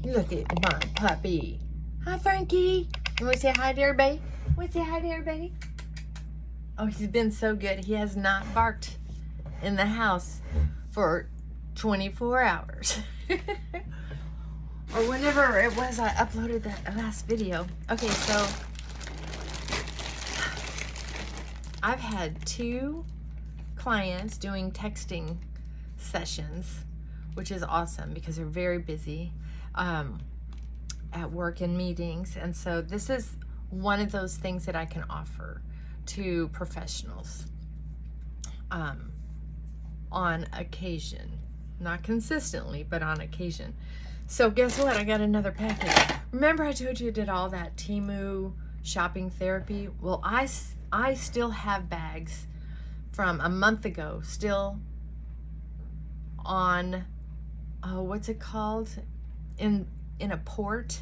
Look at my puppy. Hi, Frankie. You want to say hi to everybody? Want to say hi to everybody? Oh, he's been so good. He has not barked in the house for 24 hours. Or whenever it was I uploaded that last video. Okay, so I've had 2 clients doing texting sessions, which is awesome because they're very busy at work and meetings. And so this is one of those things that I can offer to professionals on occasion. Not consistently, but on occasion. So guess what? I got another package. Remember I told you I did all that Temu shopping therapy? Well, I still have bags from a month ago still on, what's it called? In a port.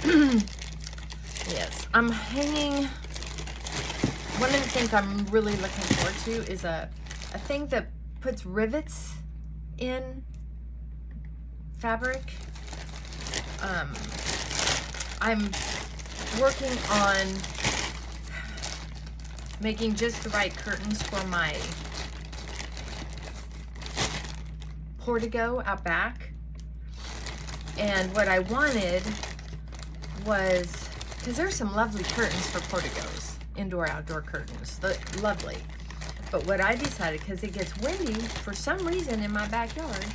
Yes, I'm hanging. One of the things I'm really looking forward to is a thing that puts rivets in fabric. I'm working on making just the right curtains for my portico out back. And what I wanted was, because there's some lovely curtains for porticos, indoor-outdoor curtains, lovely. But what I decided, because it gets windy for some reason in my backyard,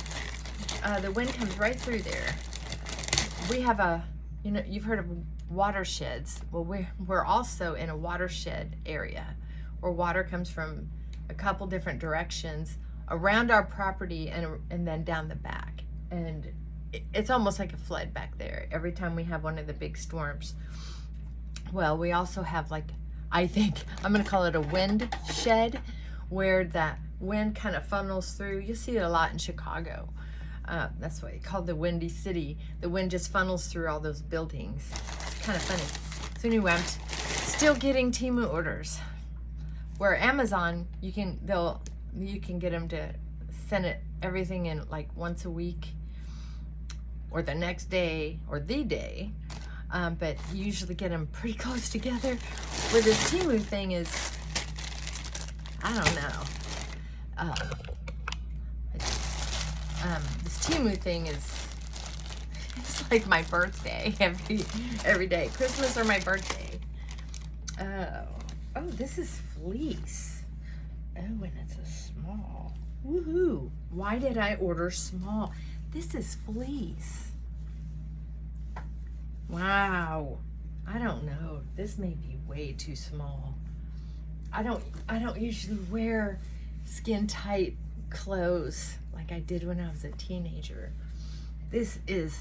the wind comes right through there. We have you've heard of watersheds. Well, we're also in a watershed area where water comes from a couple different directions around our property and then down the back. And it's almost like a flood back there every time we have one of the big storms. Well, we also have, like, I think I'm gonna call it a wind shed, where that wind kind of funnels through. You see it a lot in Chicago. That's why it's called the Windy City. The wind just funnels through all those buildings. It's kind of funny. So anyway, I'm still getting Temu orders. Where Amazon, you can get them to send everything in like once a week, or the next day, or the day. But you usually get them pretty close together. Where the Temu thing is, I don't know. This Temu thing it's like my birthday every day. Christmas or my birthday. Oh, this is fleece. Oh, and it's a small. Woohoo! Why did I order small? This is fleece. Wow. I don't know. This may be way too small. I don't usually wear skin tight clothes like I did when I was a teenager. This is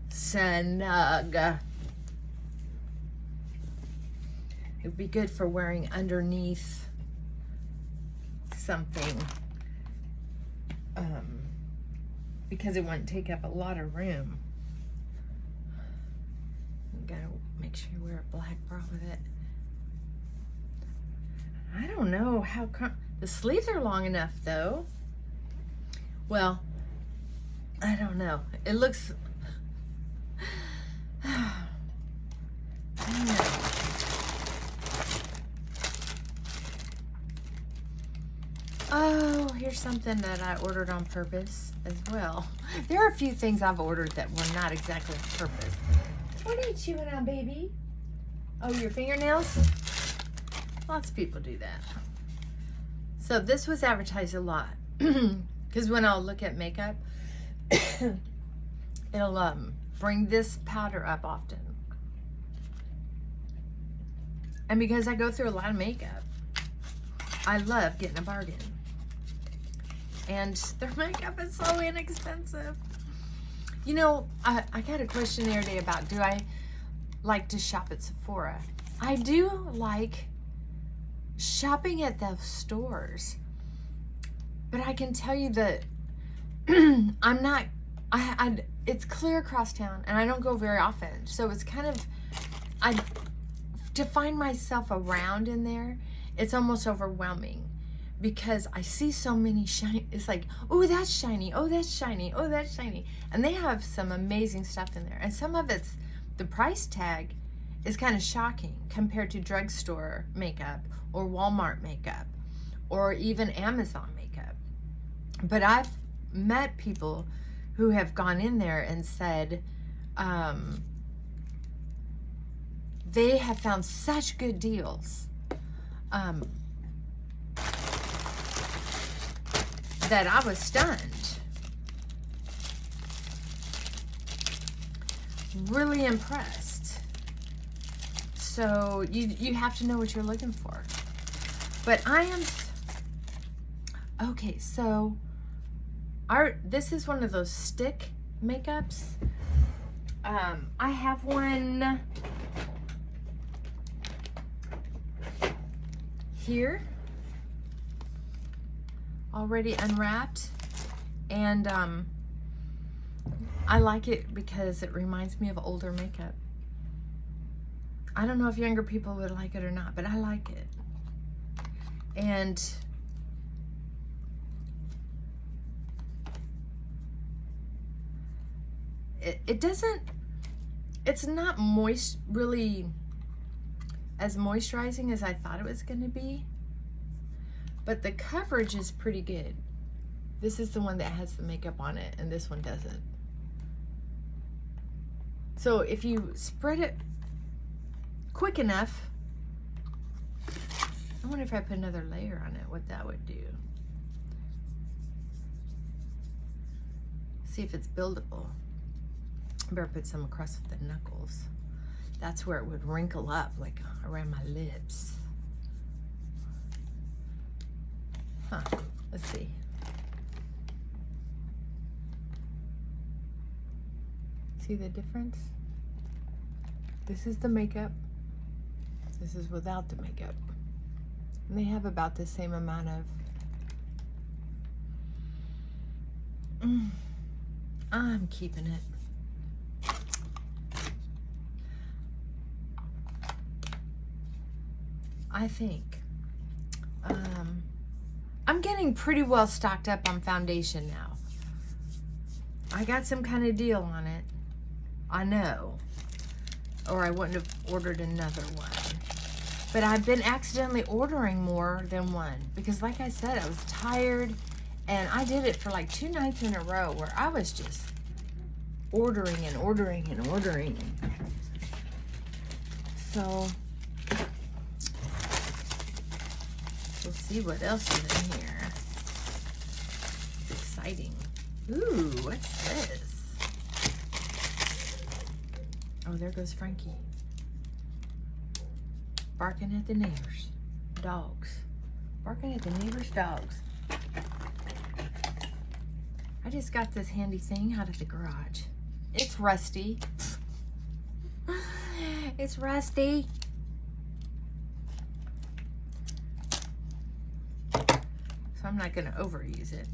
snug. It'd be good for wearing underneath something, because it wouldn't take up a lot of room. You gotta make sure you wear a black bra with it. I don't know how the sleeves are long enough though. Well, I don't know. It looks, I don't know. Oh, here's something that I ordered on purpose as well. There are a few things I've ordered that were not exactly on purpose. What are you chewing on, baby? Oh, your fingernails? Lots of people do that. So this was advertised a lot. Because when I'll look at makeup, it'll bring this powder up often. And because I go through a lot of makeup, I love getting a bargain. And their makeup is so inexpensive. You know, I got a question the other day about, do I like to shop at Sephora? I do like shopping at those stores. But I can tell you that I'm not, it's clear across town and I don't go very often. So it's kind of, to find myself around in there, it's almost overwhelming. because I see so many shiny. It's like, oh, that's shiny. Oh, that's shiny. Oh, that's shiny. And they have some amazing stuff in there. And some of it's, the price tag is kind of shocking compared to drugstore makeup or Walmart makeup or even Amazon makeup. But I've met people who have gone in there and said they have found such good deals that I was stunned. Really impressed. So you have to know what you're looking for. But I am, okay, so this is one of those stick makeups. I have one here already unwrapped, and I like it because it reminds me of older makeup. I don't know if younger people would like it or not, but I like it. And it doesn't, it's not really as moisturizing as I thought it was going to be, but the coverage is pretty good. This is the one that has the makeup on it, and this one doesn't. So if you spread it quick enough, I wonder if I put another layer on it, what that would do. See if it's buildable. I better put some across the knuckles. That's where it would wrinkle up, like around my lips. Huh, let's see. See the difference? This is the makeup. This is without the makeup. And they have about the same amount of... I'm keeping it. I think I'm getting pretty well stocked up on foundation now. I got some kind of deal on it. I know. Or I wouldn't have ordered another one. But I've been accidentally ordering more than one. Because like I said, I was tired. And I did it for like 2 nights in a row where I was just ordering and ordering and ordering. So... we'll see what else is in here. It's exciting. Ooh, what's this? Oh, there goes Frankie. Barking at the neighbors. Dogs. Barking at the neighbors' dogs. I just got this handy thing out of the garage. It's rusty. It's rusty. I'm not going to overuse it.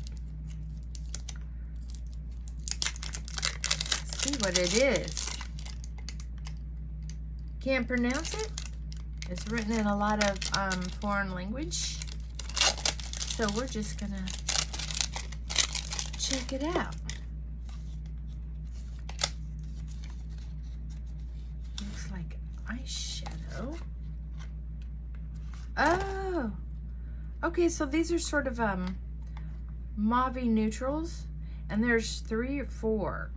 Let's see what it is. Can't pronounce it. It's written in a lot of foreign language. So we're just going to check it out. Looks like eyeshadow. Oh! Okay, so these are sort of mauve neutrals, and there's 3 or 4.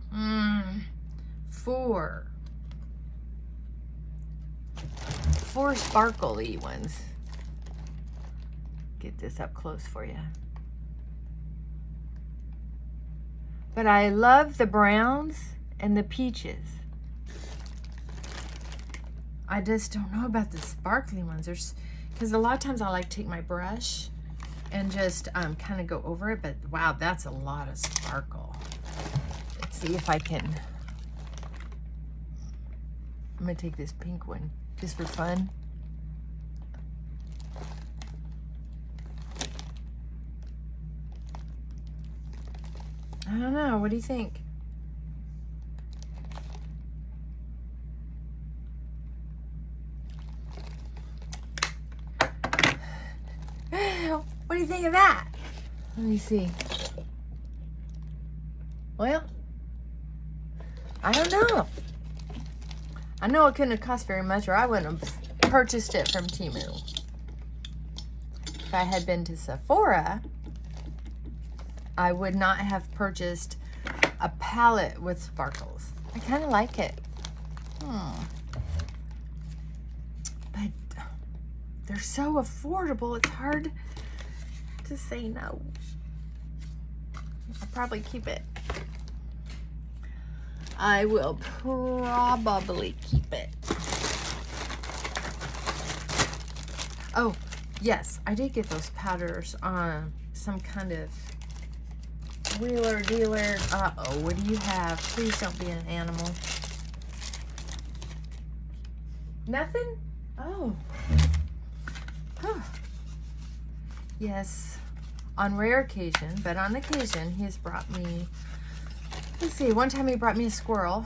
4 sparkly ones. Get this up close for you. But I love the browns and the peaches. I just don't know about the sparkly ones. Because a lot of times I like to take my brush and just kind of go over it, but wow, that's a lot of sparkle. Let's see if I can. I'm gonna take this pink one just for fun. I don't know, what do you think? What do you think of that? Let me see. Well, I don't know. I know it couldn't have cost very much, or I wouldn't have purchased it from Temu. If I had been to Sephora, I would not have purchased a palette with sparkles. I kind of like it. But they're so affordable, it's hard to say no. I'll probably keep it. I will probably keep it. Oh, yes, I did get those powders on some kind of wheeler dealer. Uh-oh, what do you have? Please don't be an animal. Nothing? Oh. Huh. Yes, on rare occasion, but on occasion, he has brought me, let's see, one time he brought me a squirrel.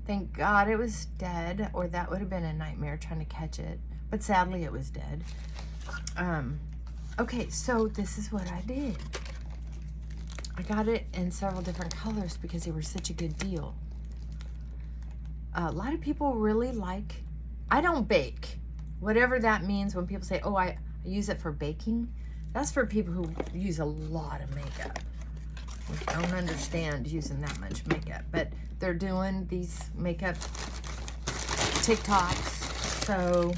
Thank God it was dead, or that would have been a nightmare trying to catch it. But sadly, it was dead. Okay, so this is what I did. I got it in several different colors because they were such a good deal. A lot of people really like, I don't bake. Whatever that means when people say, oh, I use it for baking. That's for people who use a lot of makeup. I don't understand using that much makeup, but they're doing these makeup TikToks, so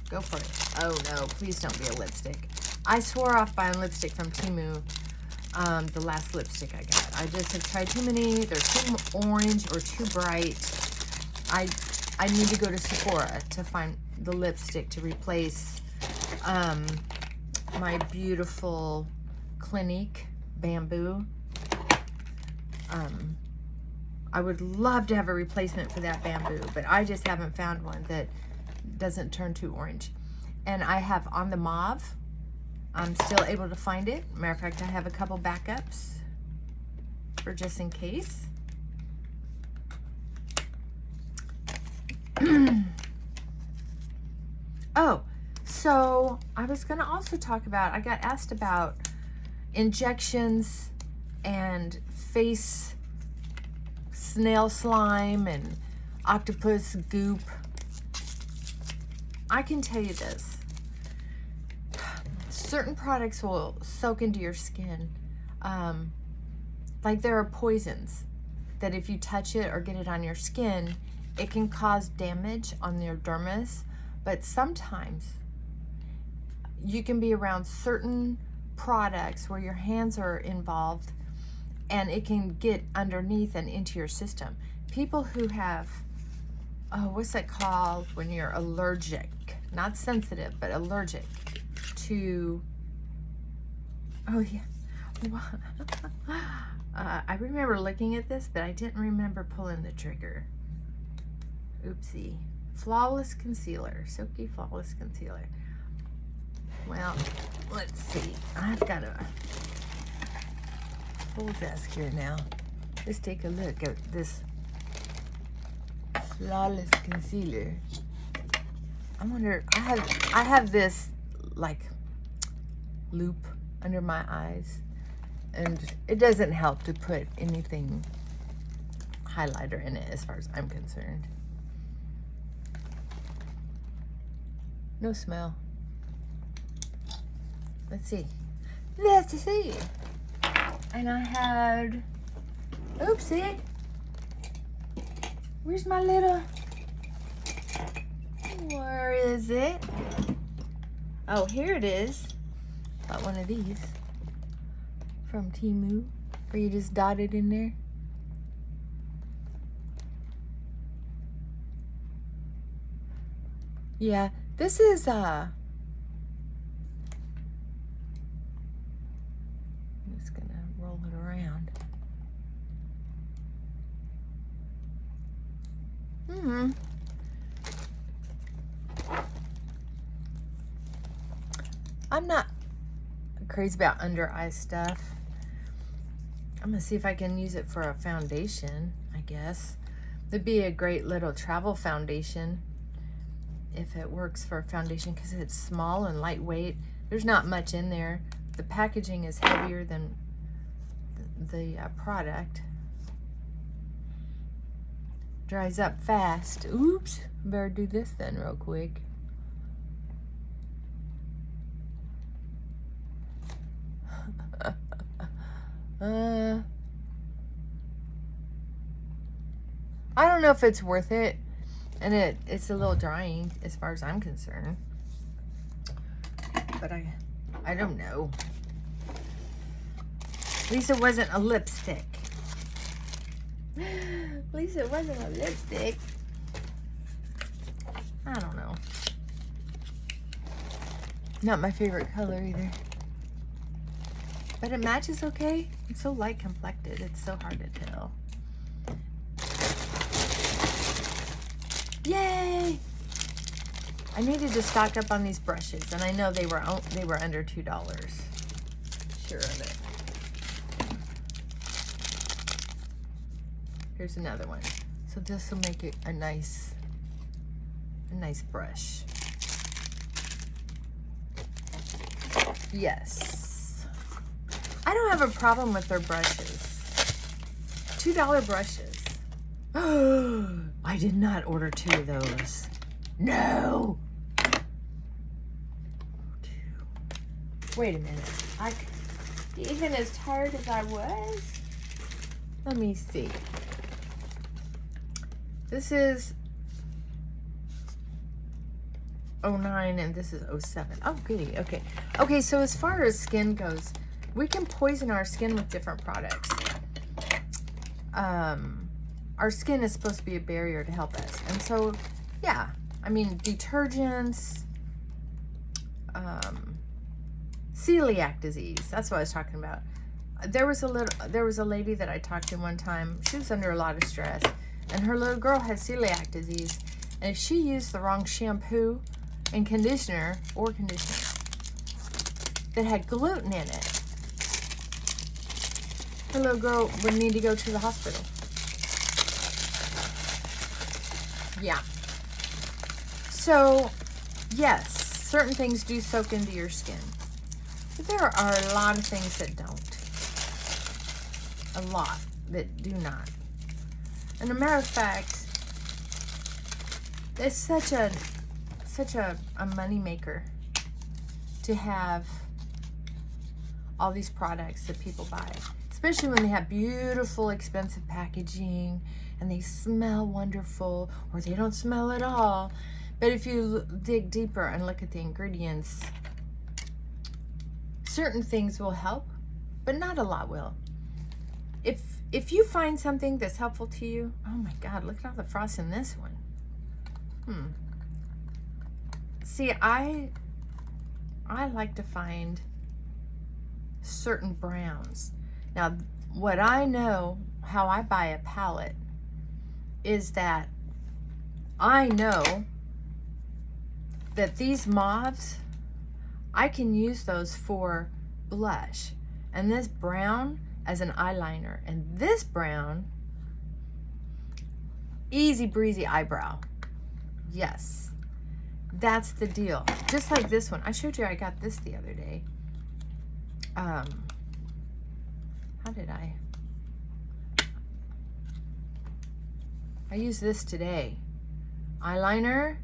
go for it. Oh no, please don't be a lipstick. I swore off buying lipstick from Temu, the last lipstick I got. I just have tried too many. They're too orange or too bright. I need to go to Sephora to find the lipstick to replace my beautiful Clinique Bamboo. I would love to have a replacement for that Bamboo, but I just haven't found one that doesn't turn too orange. And I have on the mauve. I'm still able to find it. Matter of fact, I have a couple backups for just in case. Oh, so I was going to also talk about, I got asked about injections and face snail slime and octopus goop. I can tell you this. Certain products will soak into your skin. Like there are poisons that if you touch it or get it on your skin, it can cause damage on your dermis. But sometimes you can be around certain products where your hands are involved and it can get underneath and into your system. People who have, oh, what's that called when you're allergic? Not sensitive, but allergic to, oh yeah. I remember looking at this, but I didn't remember pulling the trigger. Oopsie. Flawless concealer, Silky Flawless Concealer. Well, let's see. I've got a full desk here now. Let's take a look at this Flawless Concealer. I wonder, I have this like loop under my eyes, and it doesn't help to put anything highlighter in it as far as I'm concerned. No smell. Let's see. Let's see. And I had, oopsie. Where's my little, where is it? Oh, here it is. Got one of these from Temu, where you just dot it in there. Yeah, this is I'm just gonna roll it around. I'm not crazy about under eye stuff. I'm gonna see if I can use it for a foundation, I guess. It'd be a great little travel foundation if it works for a foundation, because it's small and lightweight. There's not much in there. the packaging is heavier than the product. Dries up fast. Oops, better do this then real quick. I don't know if it's worth it, and it's a little drying as far as I'm concerned, but I don't know. At least it wasn't a lipstick. At least it wasn't a lipstick. I don't know. Not my favorite color either. But it matches okay. It's so light complected. It's so hard to tell. Yay! I needed to stock up on these brushes, and I know they were under $2. Sure of it. Here's another one. So this will make it a nice brush. Yes. I don't have a problem with their brushes. $2 brushes. I did not order 2 of those. No. Wait a minute. Even as tired as I was. Let me see. This is 09 and this is 07. Oh, goody. Okay. Okay, so as far as skin goes, we can poison our skin with different products. Our skin is supposed to be a barrier to help us. And so, yeah, I mean, detergents, celiac disease. That's what I was talking about. There was a lady that I talked to one time. She was under a lot of stress, and her little girl had celiac disease. And if she used the wrong shampoo and conditioner that had gluten in it, her little girl would need to go to the hospital. Yeah. So, yes, certain things do soak into your skin. But there are a lot of things that don't. A lot that do not. And a matter of fact, it's such a money maker to have all these products that people buy, especially when they have beautiful, expensive packaging and they smell wonderful, or they don't smell at all. But if you dig deeper and look at the ingredients, certain things will help, but not a lot will. If you find something that's helpful to you, oh my God, look at all the frost in this one. See, I like to find certain browns. Now, what I know, how I buy a palette, is that I know that these mauves, I can use those for blush, and this brown as an eyeliner, and this brown, easy breezy eyebrow. Yes, that's the deal. Just like this one. I showed you I got this the other day. How did I used this today. Eyeliner.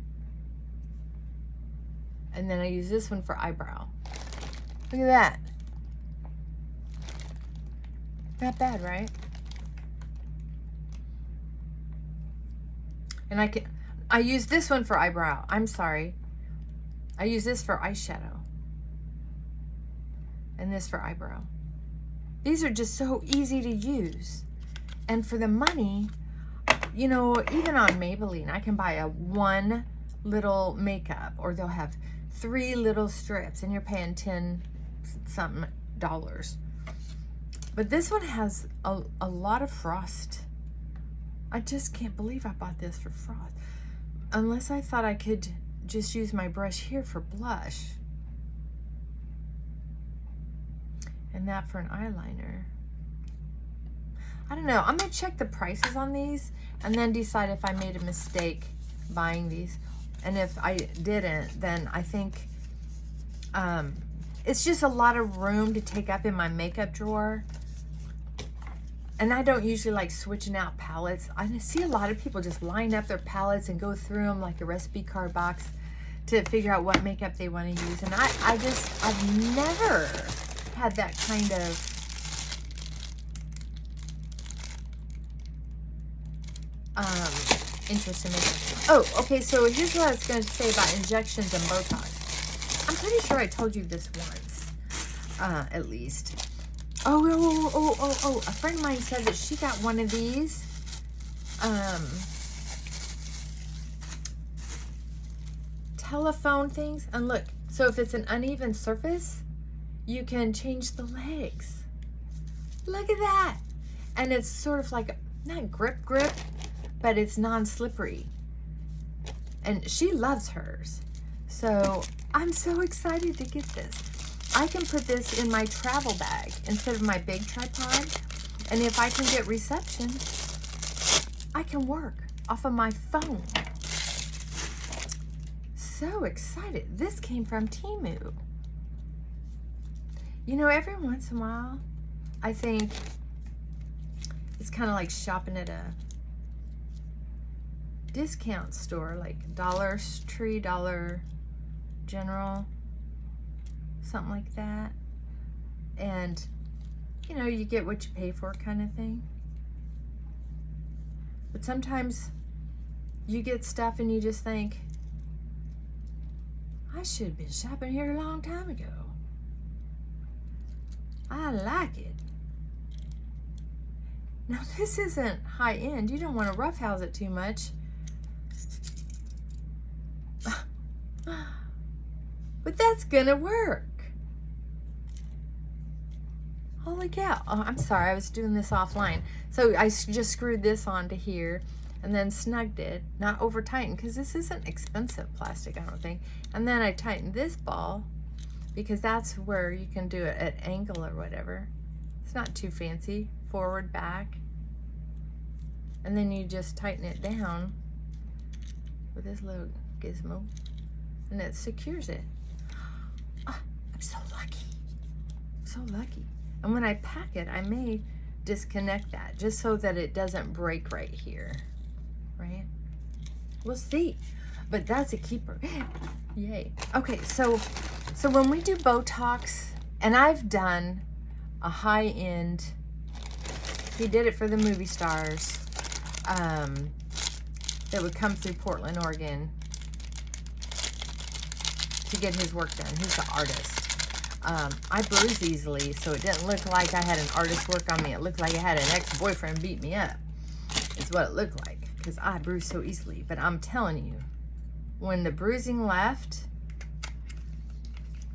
And then I use this one for eyebrow. Look at that. Not bad, right? And I use this one for eyebrow. I'm sorry. I use this for eyeshadow. And this for eyebrow. These are just so easy to use. And for the money, you know, even on Maybelline, I can buy a one little makeup, or they'll have 3 little strips, and you're paying $10-something. But this one has a lot of frost. I just can't believe I bought this for frost. Unless I thought I could just use my brush here for blush. And that for an eyeliner. I don't know. I'm going to check the prices on these and then decide if I made a mistake buying these. And if I didn't, then I think it's just a lot of room to take up in my makeup drawer. And I don't usually like switching out palettes. I see a lot of people just line up their palettes and go through them like a recipe card box to figure out what makeup they want to use. And I've never had that kind of interest in makeup. Oh, okay, so here's what I was going to say about injections and Botox. I'm pretty sure I told you this once, at least. Oh, a friend of mine said that she got one of these. Telephone things. And look, so if it's an uneven surface, you can change the legs. Look at that. And it's sort of like, not grip, but it's non-slippery. And she loves hers. So I'm so excited to get this. I can put this in my travel bag instead of my big tripod. And if I can get reception, I can work off of my phone. So excited. This came from Temu. You know, every once in a while, I think it's kind of like shopping at a discount store, like Dollar Tree, Dollar General, something like that. And, you know, you get what you pay for kind of thing. But sometimes you get stuff and you just think, I should have been shopping here a long time ago. I like it. Now, this isn't high end. You don't want to roughhouse it too much. But that's gonna work. Holy cow. Oh, I'm sorry, I was doing this offline. So I just screwed this onto here and then snugged it, not over tightened, because this isn't expensive plastic, I don't think. And then I tightened this ball because that's where you can do it at angle or whatever. It's not too fancy. Forward, back. And then you just tighten it down with this little gizmo and it secures it. Oh, I'm so lucky. So lucky. And when I pack it, I may disconnect that just so that it doesn't break right here, right? We'll see. But that's a keeper. Yay. Okay, so when we do Botox, and I've done a high-end, he did it for the movie stars that would come through Portland, Oregon to get his work done. He's an artist. I bruise easily, so it didn't look like I had an artist work on me. It looked like I had an ex-boyfriend beat me up. It's what it looked like, because I bruise so easily. But I'm telling you, when the bruising left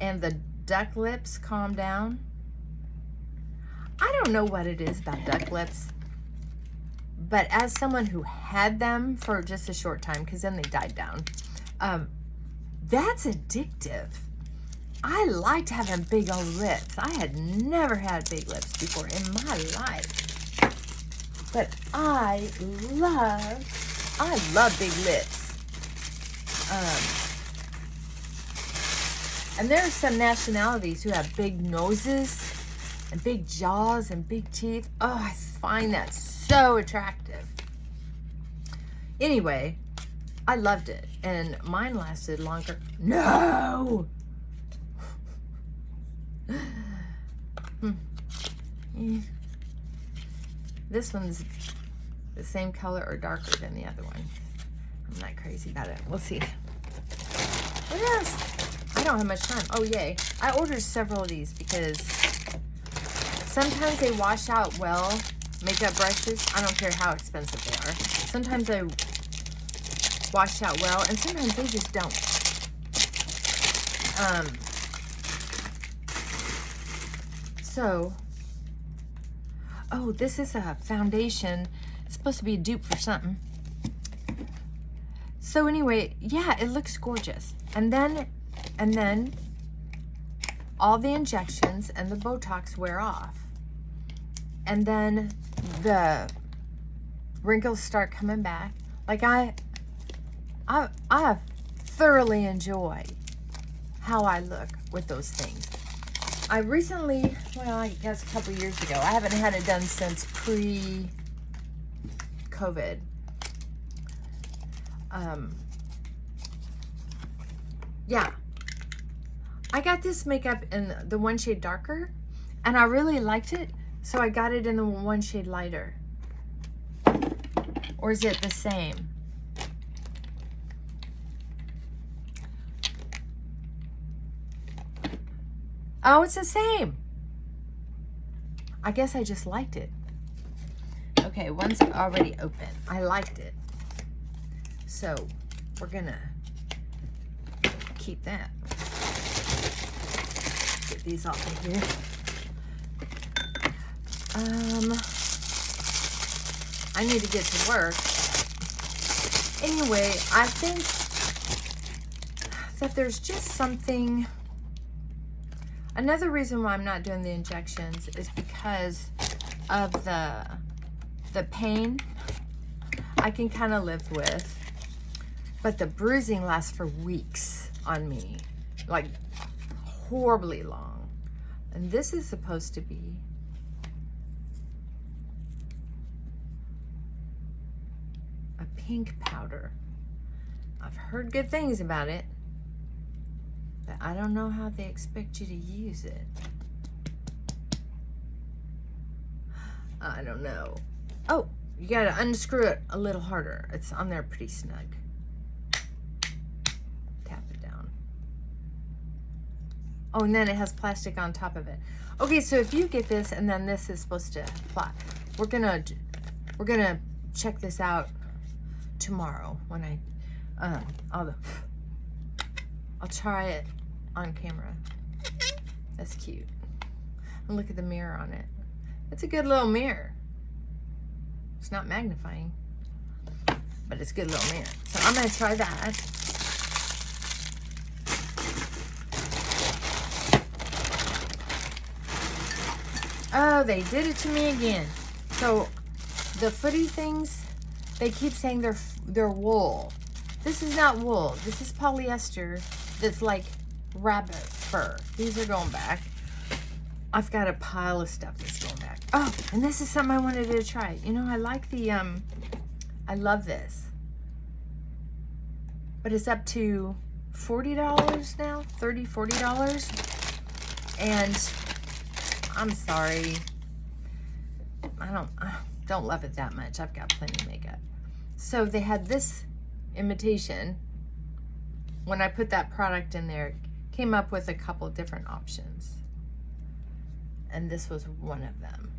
and the duck lips calmed down, I don't know what it is about duck lips, but as someone who had them for just a short time, because then they died down, that's addictive. I liked having big old lips. I had never had big lips before in my life. But I love big lips. And there are some nationalities who have big noses and big jaws and big teeth. Oh, I find that so attractive. Anyway, I loved it. And mine lasted longer. No! This one's the same color or darker than the other one. I'm not crazy about it. We'll see. What else? I don't have much time. Oh, yay. I ordered several of these because sometimes they wash out well. Makeup brushes, I don't care how expensive they are. Sometimes they wash out well, and sometimes they just don't. Oh, this is a foundation. It's supposed to be a dupe for something. So anyway, yeah, it looks gorgeous. And then all the injections and the Botox wear off. And then the wrinkles start coming back. Like I thoroughly enjoy how I look with those things. I recently, well, I guess a couple years ago, I haven't had it done since pre-COVID. Yeah, I got this makeup in the one shade darker, and I really liked it, so I got it in the one shade lighter. Or is it the same? Oh, it's the same. I guess I just liked it. Okay, one's already open. I liked it. So we're gonna keep that. Get these off of here. I need to get to work. Anyway, I think that there's just something. Another reason why I'm not doing the injections is because of the pain I can kind of live with, but the bruising lasts for weeks on me, like horribly long. And this is supposed to be a pink powder. I've heard good things about it, but I don't know how they expect you to use it. I don't know. Oh, you gotta unscrew it a little harder. It's on there pretty snug. Tap it down. Oh, and then it has plastic on top of it. Okay, so if you get this and then this is supposed to fly, we're gonna check this out tomorrow when I'll try it on camera. That's cute. And look at the mirror on it. It's a good little mirror. It's not magnifying, but it's a good little mirror. So I'm gonna try that. Oh, they did it to me again. So the footy things, they keep saying they're wool. This is not wool. This is polyester that's like rabbit fur. These are going back. I've got a pile of stuff that's going back. Oh, and this is something I wanted to try. You know, I like the, I love this. But it's up to $40 now, $30, $40. And I'm sorry. I don't love it that much. I've got plenty of makeup. So they had this imitation. When I put that product in there, it came up with a couple different options. And this was one of them.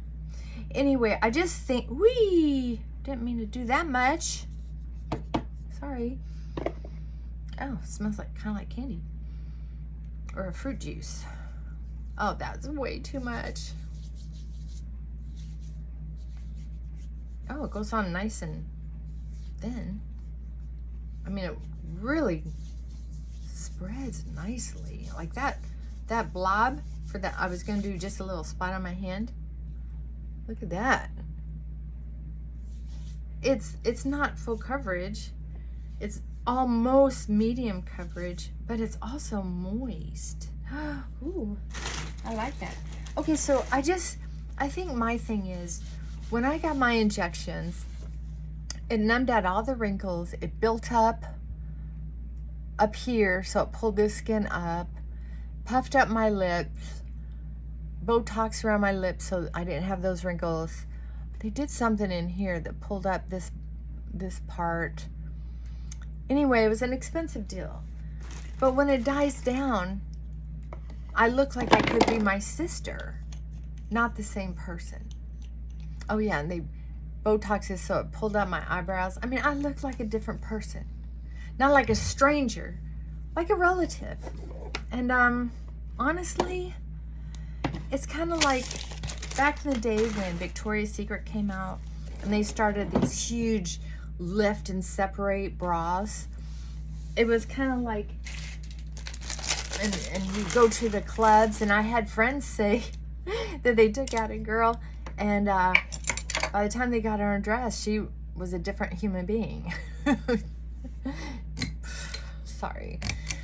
Anyway, I just think, didn't mean to do that much. Sorry. Oh, it smells like kind of like candy. Or a fruit juice. Oh, that's way too much. Oh, it goes on nice and thin. I mean, it really spreads nicely. Like that blob for that, I was gonna do just a little spot on my hand. Look at that. It's not full coverage. It's almost medium coverage, but it's also moist. Ooh, I like that. Okay, so I think my thing is, when I got my injections, it numbed out all the wrinkles. It built up here, so it pulled the skin up, puffed up my lips, Botox around my lips so I didn't have those wrinkles. They did something in here that pulled up this part. Anyway, it was an expensive deal. But when it dies down, I look like I could be my sister, not the same person. Oh yeah, and Botox is so it pulled out my eyebrows. I mean, I look like a different person. Not like a stranger, like a relative. And honestly, it's kind of like back in the day when Victoria's Secret came out and they started these huge lift and separate bras. It was kind of like, and you go to the clubs, and I had friends say that they took out a girl, and by the time they got her undressed, she was a different human being. Sorry.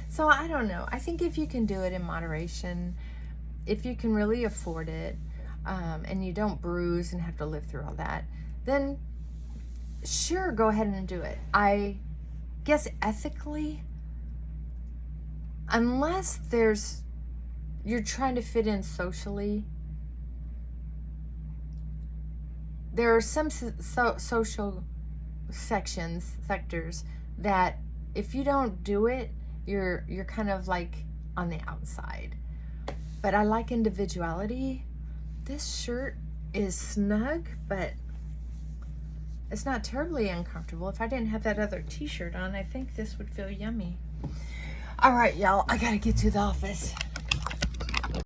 So I don't know. I think if you can do it in moderation, if you can really afford it, and you don't bruise and have to live through all that, then sure, go ahead and do it. I guess ethically, unless you're trying to fit in socially, there are some social sectors that if you don't do it, you're kind of like on the outside. But I like individuality. This shirt is snug, but it's not terribly uncomfortable. If I didn't have that other t-shirt on, I think this would feel yummy. All right, y'all, I gotta get to the office.